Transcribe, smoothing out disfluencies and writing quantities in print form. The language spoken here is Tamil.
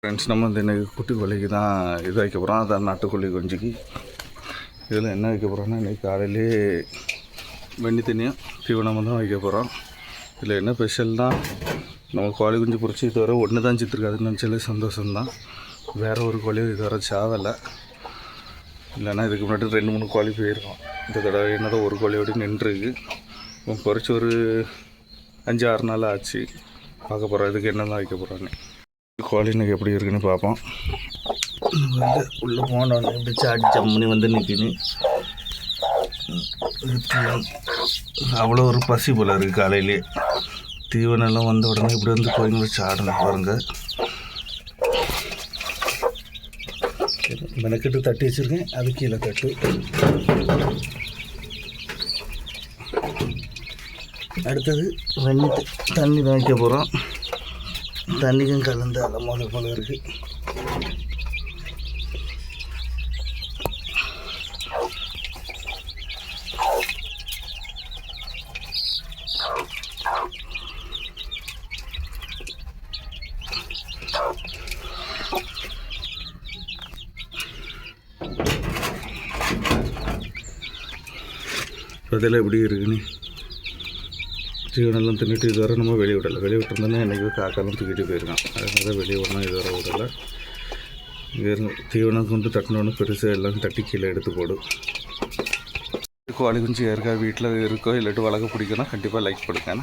ஃப்ரெண்ட்ஸ், நம்ம இந்த இன்றைக்கி குட்டி கோழிக்கு தான் இது வைக்க போகிறோம். அதான் நாட்டுக்கோழி குஞ்சுக்கு. இதில் என்ன வைக்க போகிறோன்னா, இன்றைக்கி காலையிலே வெண்ணி தண்ணியும் தீவனமும் தான் வைக்க போகிறோம். இதில் என்ன ஸ்பெஷல்னால், நம்ம கோழி குஞ்சு பிடிச்சி இதுவரை ஒன்று தான் சித்திருக்காதுன்னு நினச்சாலே சந்தோஷம்தான். வேறு ஒரு கோழியும் இதுவரை சாவலை. இல்லைன்னா இதுக்கு முன்னாடி 2-3 கோழி போயிருக்கோம். இந்த தடவை என்னதான் ஒரு கோழியோடு நின்றுருக்கு. குறைச்சி ஒரு 5-6 நாள் ஆச்சு. பார்க்க போகிறோம் இதுக்கு என்ன தான் வைக்க போகிறோன்னு. கோழி இன்றைக்கி எப்படி இருக்குன்னு பார்ப்போம். வந்து உள்ளே போனோன்னு எப்படி சாடி ஜம்முனி வந்து நிற்கின்னு அவ்வளோ ஒரு பசி போல் இருக்குது. காலையிலே தீவனெல்லாம் வந்த உடனே இப்படி வந்து கோயிலுங்க சாடணும் பாருங்க. மெனக்கெட்டு தட்டி வச்சுருக்கேன், அது கீழே தட்டு. அடுத்தது தண்ணி தான் வைக்க போகிறோம். தண்ணிக்கும் கலந்து அலமோத போல இருக்குது. பதில் எப்படி இருக்குன்னு தீவனெல்லாம் தின்னுட்டு இதுவரை நம்ம வெளியே விடலை. வெளியே விட்டுருந்தோன்னா இன்றைக்கி காக்காலாம் தூக்கிட்டு போயிருக்கான். அதனால தான் வெளியே விடணும். இதுவரை விடலை. இங்கே தீவனம் கொண்டு தட்டினோன்னு பெருசாக எல்லாம் தட்டி கீழே எடுத்து போடும். கோழி குஞ்சு யாருக்கா வீட்டில் இருக்கோ இல்லாட்டி வளர்க்க பிடிக்குன்னா கண்டிப்பாக லைக் கொடுங்க.